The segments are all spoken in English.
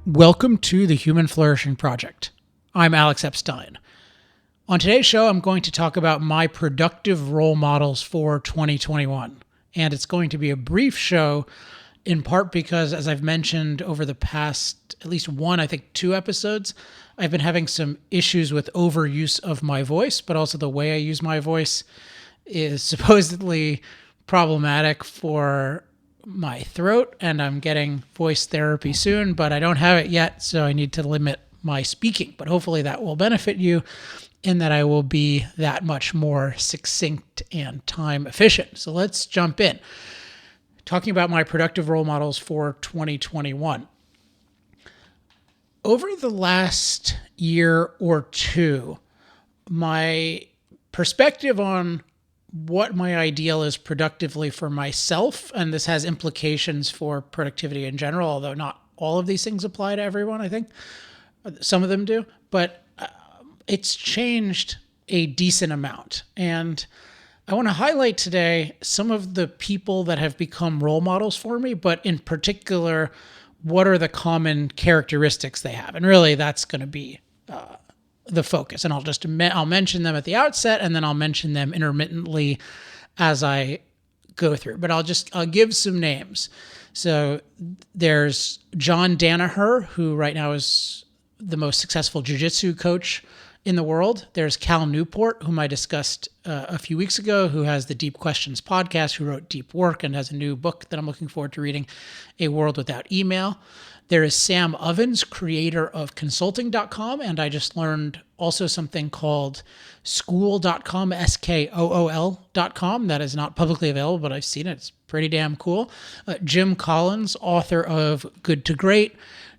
Welcome to the Human Flourishing Project. I'm Alex Epstein. On today's show, I'm going to talk about my productive role models for 2021. And it's going to be a brief show, in part because, as I've mentioned over the past at least two episodes, I've been having some issues with overuse of my voice, but also the way I use my voice is supposedly problematic for my throat, and I'm getting voice therapy soon, but I don't have it yet, so I need to limit my speaking. But hopefully that will benefit you in that I will be that much more succinct and time efficient. So let's jump in. Talking about my productive role models for 2021. Over the last year or two, my perspective on what my ideal is productively for myself, and this has implications for productivity in general, although not all of these things apply to everyone, I think. Some of them do, but it's changed a decent amount. And I want to highlight today some of the people that have become role models for me, but in particular, what are the common characteristics they have? And really, that's going to be the focus. And I'll mention them at the outset, and then I'll mention them intermittently as I go through. But I'll give some names. So there's John Danaher, who right now is the most successful jiu-jitsu coach in the world. There's Cal Newport, whom I discussed a few weeks ago, who has the Deep Questions podcast, who wrote Deep Work and has a new book that I'm looking forward to reading, A World Without Email. There is Sam Ovens, creator of consulting.com, and I just learned also something called school.com, SKOOL.com. That is not publicly available, but I've seen it. It's pretty damn cool. Jim Collins, author of Good to Great.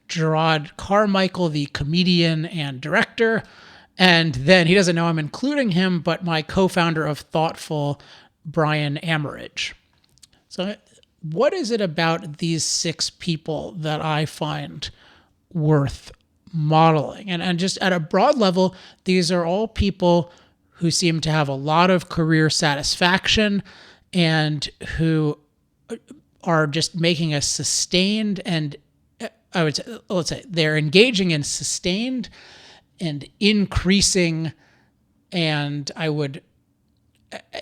Gerard Carmichael, the comedian and director. And then he doesn't know I'm including him, but my co-founder of Thoughtful, Brian Amerige. So what is it about these six people that I find worth modeling? And just at a broad level, these are all people who seem to have a lot of career satisfaction and who are just making a sustained and let's say they're engaging in sustained and increasing, and I would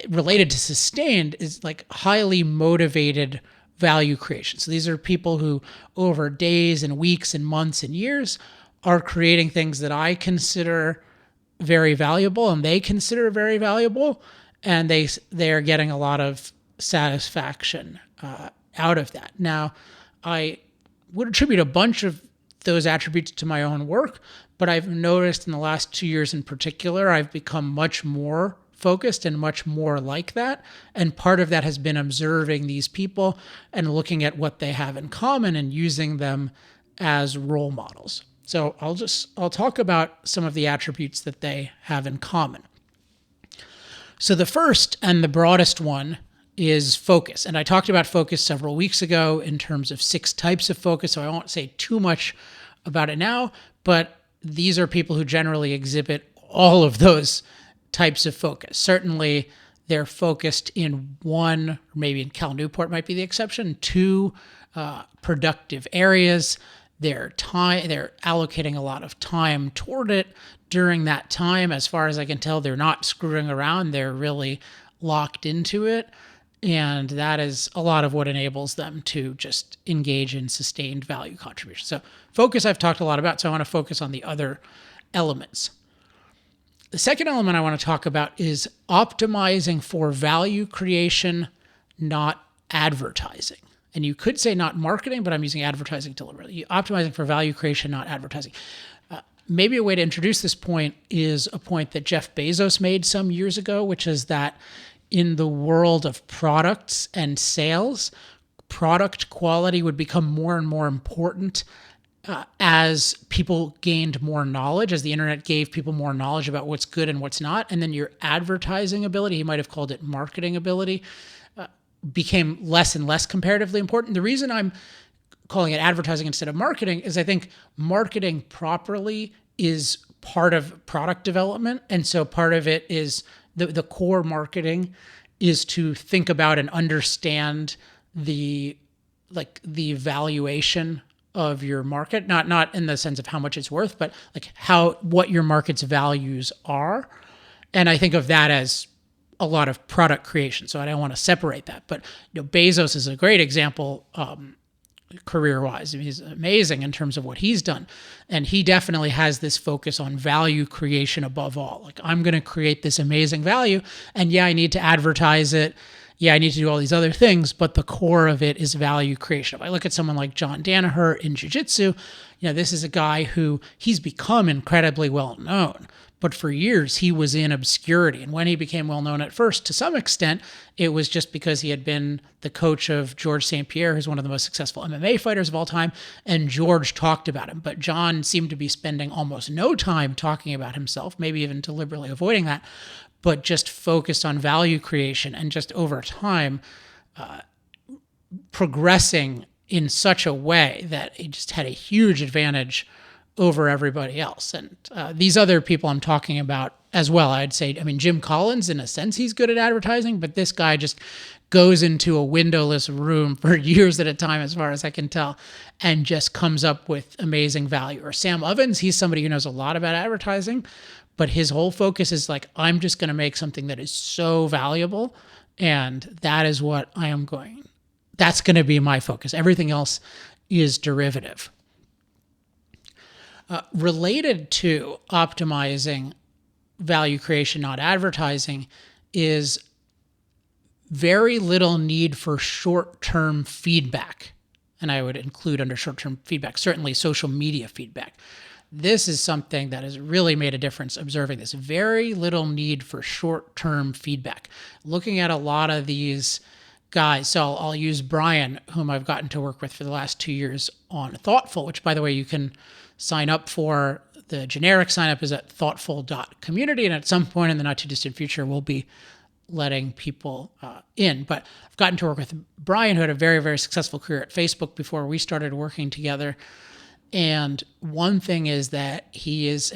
related to sustained is like highly motivated value creation. So these are people who over days and weeks and months and years are creating things that I consider very valuable and they consider very valuable, and they're getting a lot of satisfaction out of that. Now, I would attribute a bunch of those attributes to my own work, but I've noticed in the last 2 years in particular, I've become much more focused and much more like that. And part of that has been observing these people and looking at what they have in common and using them as role models. So I'll talk about some of the attributes that they have in common. So the first and the broadest one is focus. And I talked about focus several weeks ago in terms of 6 types of focus, so I won't say too much about it now, but these are people who generally exhibit all of those types of focus. Certainly, they're focused in one, or maybe in Cal Newport might be the exception, 2 productive areas. They're allocating a lot of time toward it. During that time, as far as I can tell, they're not screwing around. They're really locked into it. And that is a lot of what enables them to just engage in sustained value contribution. So focus I've talked a lot about, so I want to focus on the other elements. The second element I want to talk about is optimizing for value creation, not advertising. And you could say not marketing, but I'm using advertising deliberately. Optimizing for value creation, not advertising. Maybe a way to introduce this point is a point that Jeff Bezos made some years ago, which is that in the world of products and sales, product quality would become more and more important as people gained more knowledge, as the internet gave people more knowledge about what's good and what's not. And then your advertising ability, he might have called it marketing ability, became less and less comparatively important. The reason I'm calling it advertising instead of marketing is I think marketing properly is part of product development. And so part of it is the core marketing is to think about and understand the valuation of your market, not in the sense of how much it's worth, but like what your market's values are. And I think of that as a lot of product creation. So I don't want to separate that. But Bezos is a great example career-wise. I mean, he's amazing in terms of what he's done. And he definitely has this focus on value creation above all. Like, I'm going to create this amazing value. And yeah, I need to advertise it. Yeah, I need to do all these other things, but the core of it is value creation. If I look at someone like John Danaher in Jiu-Jitsu, this is a guy who he's become incredibly well known. But for years, he was in obscurity. And when he became well known at first, to some extent, it was just because he had been the coach of George St. Pierre, who's one of the most successful MMA fighters of all time. And George talked about him. But John seemed to be spending almost no time talking about himself, maybe even deliberately avoiding that, but just focused on value creation and just over time progressing in such a way that he just had a huge advantage over everybody else. And these other people I'm talking about as well, I'd say, Jim Collins, in a sense, he's good at advertising, but this guy just goes into a windowless room for years at a time, as far as I can tell, and just comes up with amazing value. Or Sam Ovens, he's somebody who knows a lot about advertising, but his whole focus is like, I'm just going to make something that is so valuable, and that is what that's going to be my focus. Everything else is derivative. Related to optimizing value creation, not advertising, is very little need for short-term feedback. And I would include under short-term feedback, certainly social media feedback. This is something that has really made a difference observing this. Very little need for short-term feedback. Looking at a lot of these guys, so I'll use Brian, whom I've gotten to work with for the last 2 years on Thoughtful, which, by the way, you can sign up for. The generic sign up is at thoughtful.community, and at some point in the not too distant future, we'll be letting people in. But I've gotten to work with Brian, who had a very, very successful career at Facebook before we started working together. And one thing is that he is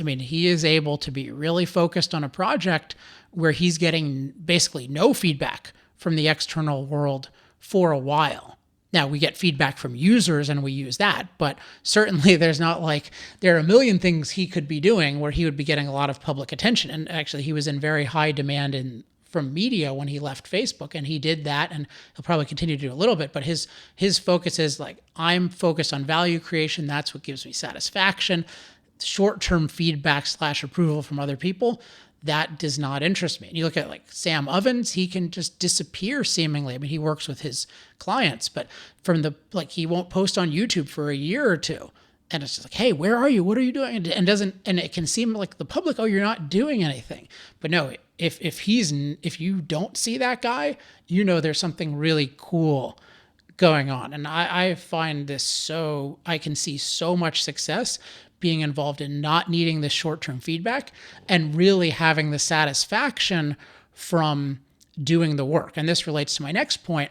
able to be really focused on a project where he's getting basically no feedback from the external world for a while. Now, we get feedback from users and we use that, but certainly there are a million things he could be doing where he would be getting a lot of public attention. And actually, he was in very high demand from media when he left Facebook, and he did that, and he'll probably continue to do a little bit, but his focus is like, I'm focused on value creation. That's what gives me satisfaction. Short-term feedback / approval from other people, that does not interest me. And you look at like Sam Ovens, he can just disappear seemingly. He works with his clients, but he won't post on YouTube for a year or two. And it's just like, hey, where are you? What are you doing? And it can seem like the public, oh, you're not doing anything. But no, if you don't see that guy, there's something really cool going on. And I find this I can see so much success being involved in not needing this short-term feedback and really having the satisfaction from doing the work. And this relates to my next point,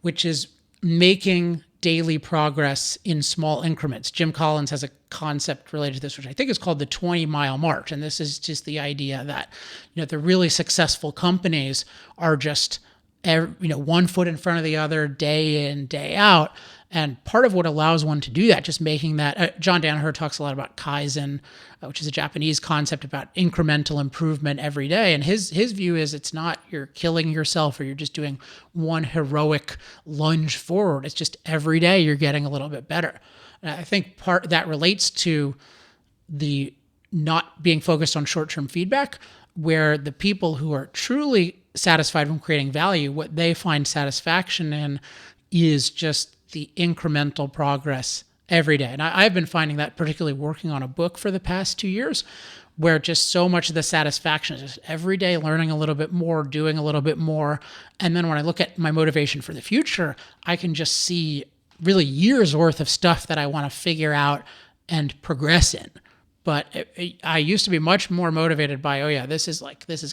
which is making daily progress in small increments. Jim Collins has a concept related to this, which I think is called the 20-mile march. And this is just the idea that, the really successful companies are just, 1 foot in front of the other, day in, day out. And part of what allows one to do that, just making that, John Danaher talks a lot about Kaizen, which is a Japanese concept about incremental improvement every day. And his view is it's not you're killing yourself or you're just doing one heroic lunge forward. It's just every day you're getting a little bit better. And I think part that relates to the not being focused on short-term feedback, where the people who are truly satisfied from creating value, what they find satisfaction in is just the incremental progress every day. And I've been finding that particularly working on a book for the past 2 years, where just so much of the satisfaction is just every day learning a little bit more, doing a little bit more. And then when I look at my motivation for the future, I can just see really years worth of stuff that I want to figure out and progress in. But I used to be much more motivated by, oh yeah, this is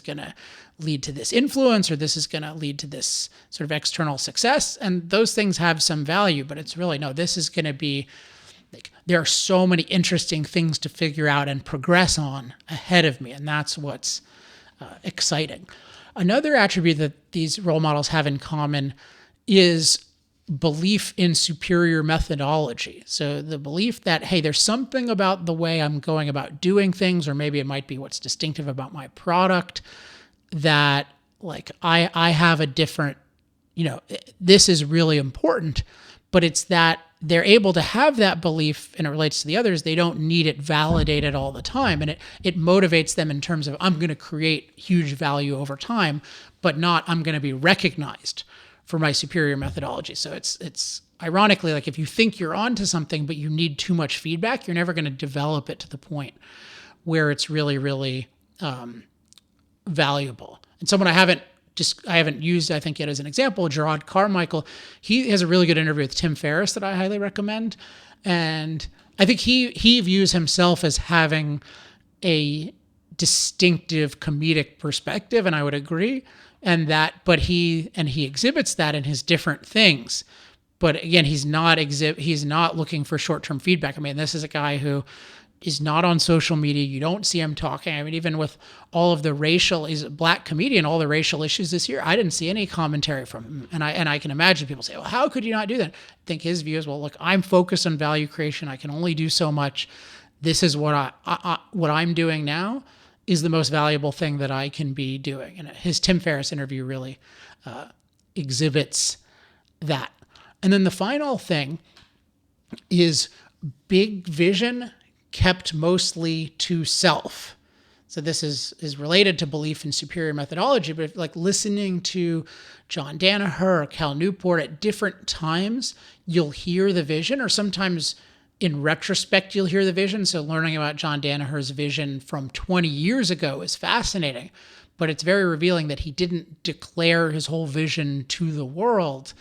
going to lead to this influence, or this is going to lead to this sort of external success. And those things have some value, but it's really, no, this is going to be, like, there are so many interesting things to figure out and progress on ahead of me. And that's what's exciting. Another attribute that these role models have in common is belief in superior methodology. So the belief that, hey, there's something about the way I'm going about doing things, or maybe it might be what's distinctive about my product, that like I have a different, this is really important, but it's that they're able to have that belief and it relates to the others. They don't need it validated all the time. And it motivates them in terms of, I'm going to create huge value over time, but not I'm going to be recognized for my superior methodology. So it's ironically, like if you think you're onto something, but you need too much feedback, you're never going to develop it to the point where it's really, really valuable. And someone I haven't used, I think, yet as an example, Gerard Carmichael. He has a really good interview with Tim Ferriss that I highly recommend. And I think he views himself as having a distinctive comedic perspective, and I would agree. But he exhibits that in his different things. But again, he's not looking for short-term feedback. I mean, this is a guy who is not on social media. You don't see him talking. I mean, even with all of the he's a black comedian, all the racial issues this year, I didn't see any commentary from him. And I can imagine people say, well, how could you not do that? I think his view is, well, look, I'm focused on value creation. I can only do so much. This is what what I'm doing now is the most valuable thing that I can be doing. And his Tim Ferriss interview really exhibits that. And then the final thing is big vision kept mostly to self. So this is related to belief in superior methodology, but if, like listening to John Danaher or Cal Newport at different times, you'll hear the vision, or sometimes in retrospect, you'll hear the vision. So learning about John Danaher's vision from 20 years ago is fascinating, but it's very revealing that he didn't declare his whole vision to the world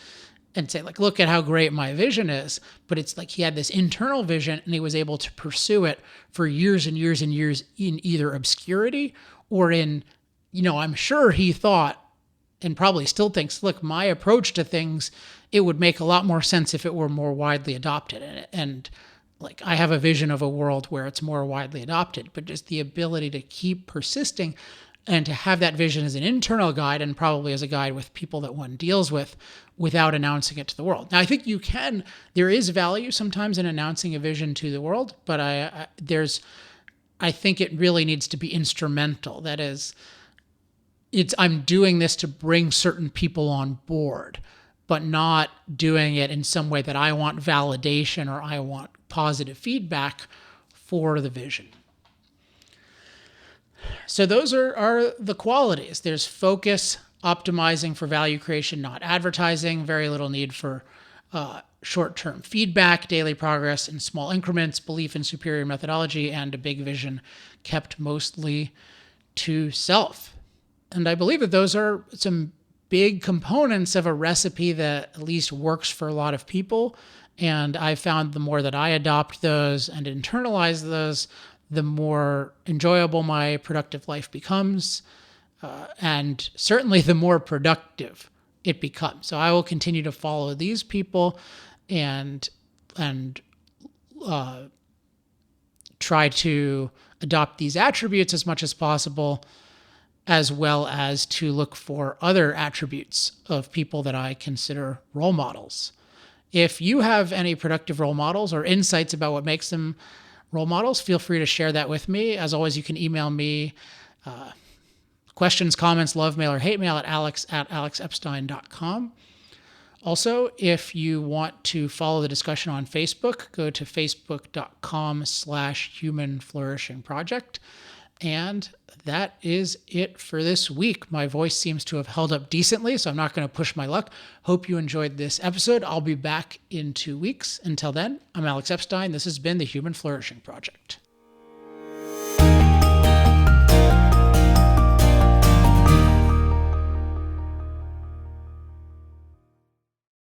and say, like, look at how great my vision is. But it's like he had this internal vision and he was able to pursue it for years and years and years in either obscurity or in, I'm sure he thought and probably still thinks, look, my approach to things, it would make a lot more sense if it were more widely adopted. And like, I have a vision of a world where it's more widely adopted, but just the ability to keep persisting and to have that vision as an internal guide and probably as a guide with people that one deals with without announcing it to the world. Now, I think there is value sometimes in announcing a vision to the world, but I think it really needs to be instrumental. That is, I'm doing this to bring certain people on board, but not doing it in some way that I want validation or I want positive feedback for the vision. So those are the qualities. There's focus, optimizing for value creation, not advertising, very little need for short-term feedback, daily progress in small increments, belief in superior methodology, and a big vision kept mostly to self. And I believe that those are some big components of a recipe that at least works for a lot of people. And I found the more that I adopt those and internalize those, the more enjoyable my productive life becomes, and certainly the more productive it becomes. So I will continue to follow these people and try to adopt these attributes as much as possible, as well as to look for other attributes of people that I consider role models. If you have any productive role models or insights about what makes them role models, feel free to share that with me. As always, you can email me questions, comments, love mail, or hate mail at alex@alexepstein.com. Also, if you want to follow the discussion on Facebook, go to facebook.com/Human Flourishing Project. And that is it for this week. My voice seems to have held up decently, so I'm not going to push my luck. Hope you enjoyed this episode. I'll be back in 2 weeks. Until then, I'm Alex Epstein. This has been the Human Flourishing Project.